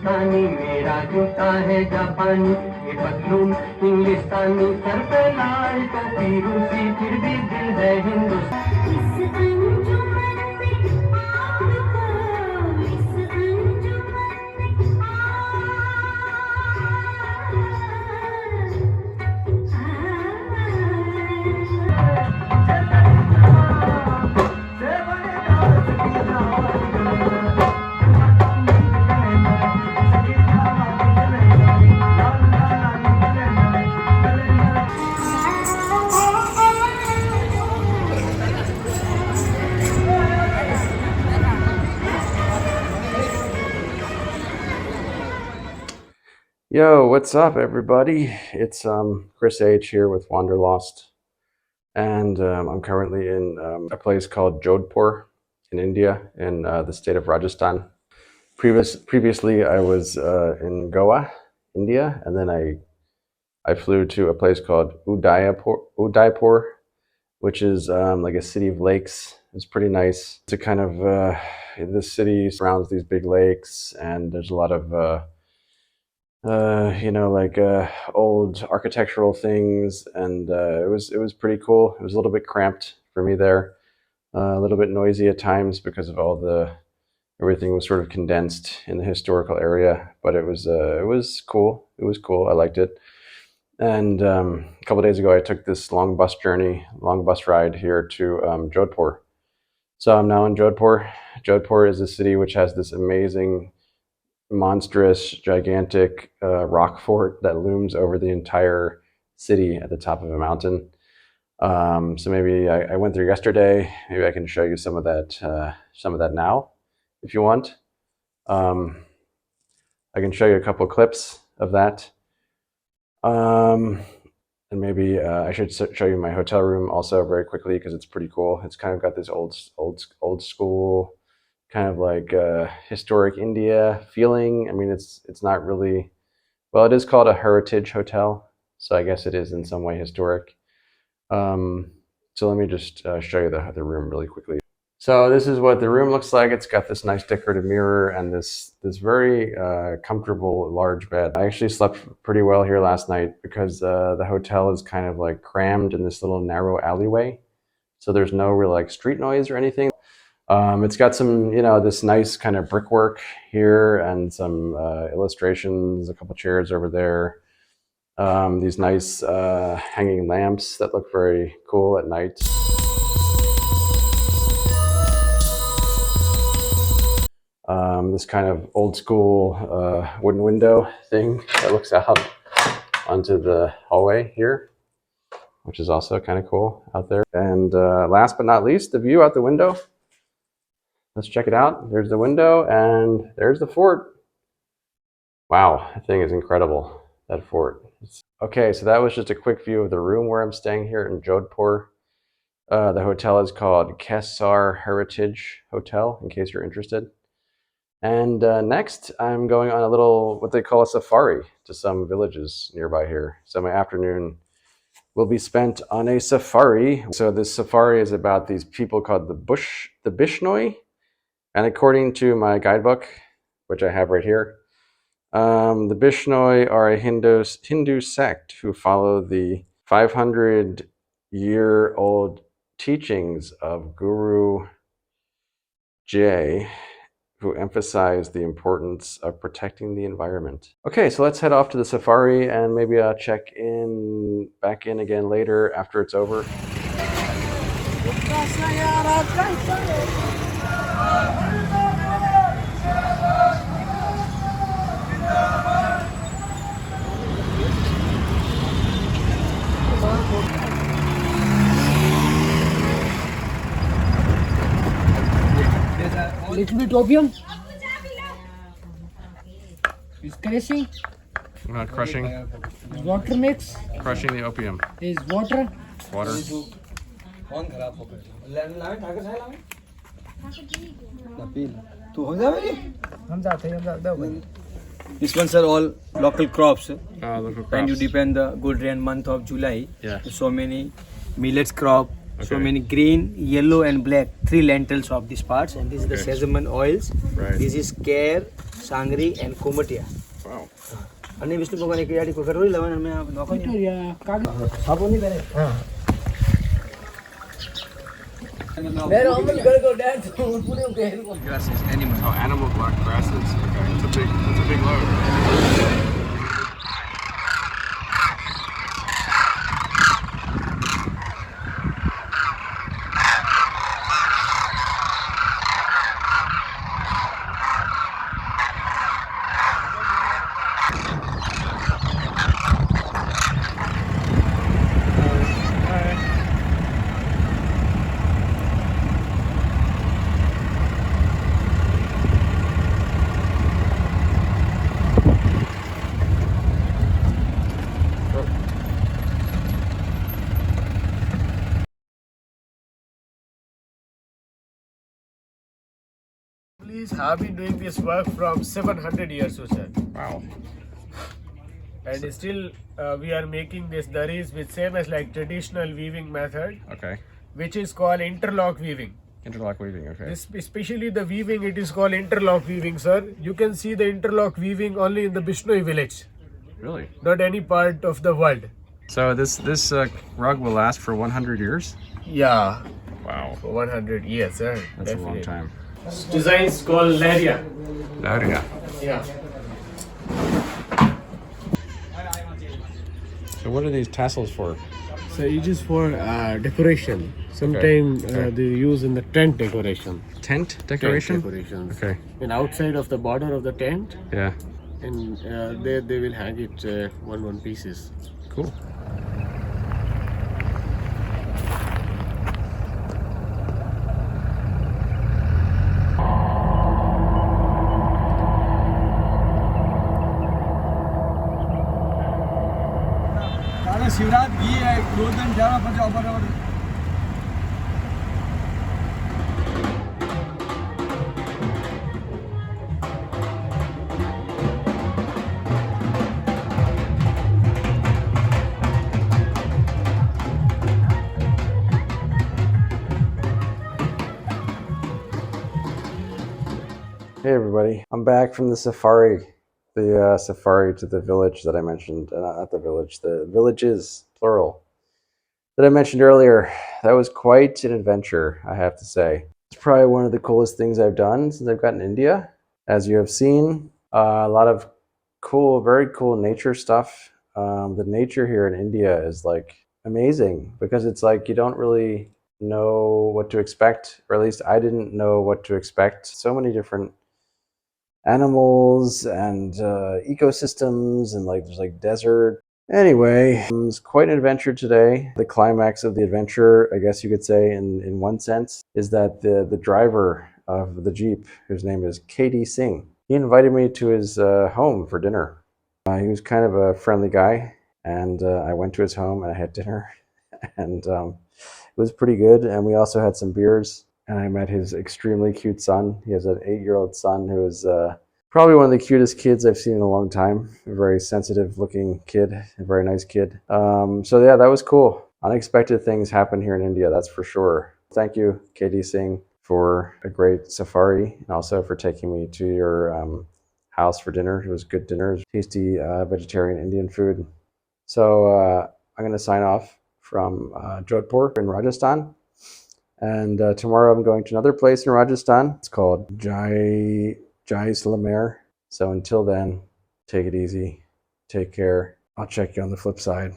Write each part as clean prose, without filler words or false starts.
हिंदुस्तानी मेरा जूता है जापानी, ये पतलून इंग्लिस्तानी, सर पे लाल टोपी रूसी, फिर भी दिल है हिंदुस्तानी। इस अंजुमन में आपको, इस अंजुमन में Yo, what's up, everybody? It's Chris H here with Wanderlost, and I'm currently in a place called Jodhpur in India, in the state of Rajasthan. Previously, I was in Goa, India, and then I flew to a place called Udaipur, which is like a city of lakes. It's pretty nice. It's a kind of this city surrounds these big lakes, and there's a lot of old architectural things, and it was pretty cool. It was a little bit cramped for me there, a little bit noisy at times because of everything was sort of condensed in the historical area. But it was cool. It was cool. I liked it. And a couple of days ago, I took this long bus ride here to Jodhpur. So I'm now in Jodhpur. Jodhpur is a city which has this amazing, monstrous, gigantic rock fort that looms over the entire city at the top of a mountain. So maybe I went there yesterday. Maybe I can show you some of that now, if you want. I can show you a couple clips of that. And maybe I should show you my hotel room also very quickly, because it's pretty cool. It's kind of got this old school, kind of like historic India feeling. I mean, it's not really, well, it is called a heritage hotel, so I guess it is in some way historic. So let me just show you the room really quickly. So this is what the room looks like. It's got this nice decorative mirror and this very comfortable large bed. I actually slept pretty well here last night because the hotel is kind of like crammed in this little narrow alleyway, so there's no real like street noise or anything. It's got some, this nice kind of brickwork here and some illustrations, a couple chairs over there. These nice hanging lamps that look very cool at night. This kind of old school wooden window thing that looks out onto the hallway here, which is also kind of cool out there. And last but not least, the view out the window. Let's check it out. There's the window and there's the fort. Wow, that thing is incredible, that fort. Okay, so that was just a quick view of the room where I'm staying here in Jodhpur. The hotel is called Kesar Heritage Hotel, in case you're interested. And next, I'm going on a little, what they call a safari, to some villages nearby here. So my afternoon will be spent on a safari. So this safari is about these people called the Bishnoi. And according to my guidebook, which I have right here, the Bishnoi are a Hindu sect who follow the 500-year-old teachings of Guru J, who emphasize the importance of protecting the environment. Okay, so let's head off to the safari, and maybe I'll check back in again later after it's over. Little bit opium. Is crushing. Not crushing. Water mix. Crushing the opium. Is water. Water. These ones are all local crops. Local crops. And you depend the good rain month of July. Yeah. So many millets crop. Okay. So many green, yellow and black, 3 lentils of these parts, and this is the sesame oils. Right. This is care, sangri and कोमटिया. Wow. અને વિષ્ણુ ભગવાન એક યાડી કોઈ કરવી લેવાના મેં આ નોકો નહીં. Yeah, કાગળ. સાબુ નહીં પહેરે. હા. Grasses, animal. Oh, animal block grasses. Okay, that's a big load. Police have been doing this work from 700 years or so. Wow. And still we are making this daris with same as like traditional weaving method, Okay. which is called interlock weaving. Interlock weaving. Okay. This, especially the weaving, it is called interlock weaving, sir. You can see the interlock weaving only in the Bishnoi village, Really? not any part of the world. So this rug will last for 100 years? Yeah, Wow. for 100 years, sir. That's a long time. This design is called Laria. Yeah. Yeah. So what are these tassels for? So it is for decoration. Sometimes Okay. they use in the tent decoration. Tent decoration? Tent decorations. Okay. And outside of the border of the tent, Yeah. and there they will hang it one pieces. Cool. તારે શિવરાત ઘી है 2 दिन जाना પછી બરાબર. Hey everybody, I'm back from the safari. The safari to the village that I mentioned, not the village, the villages, plural, that I mentioned earlier. That was quite an adventure, I have to say. It's probably one of the coolest things I've done since I've gotten to India. As you have seen, a lot of cool, very cool nature stuff. The nature here in India is like amazing because it's like you don't really know what to expect, or at least I didn't know what to expect. So many different animals and ecosystems, and like there's like desert. Anyway, it's quite an adventure today. The climax of the adventure, I guess you could say in one sense, is that the driver of the Jeep, whose name is KD Singh, he invited me to his home for dinner. He was kind of a friendly guy, and I went to his home and I had dinner and it was pretty good. And we also had some beers. And I met his extremely cute son. He has an 8-year-old son who is probably one of the cutest kids I've seen in a long time. A very sensitive looking kid, a very nice kid. So yeah, that was cool. Unexpected things happen here in India, that's for sure. Thank you, KD Singh, for a great safari, and also for taking me to your house for dinner. It was good dinner, tasty vegetarian Indian food. So I'm going to sign off from Jodhpur in Rajasthan. And tomorrow I'm going to another place in Rajasthan. It's called Jaisalmer. So until then, take it easy. Take care. I'll check you on the flip side.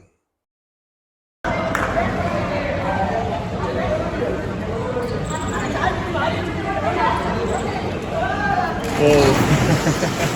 Oh.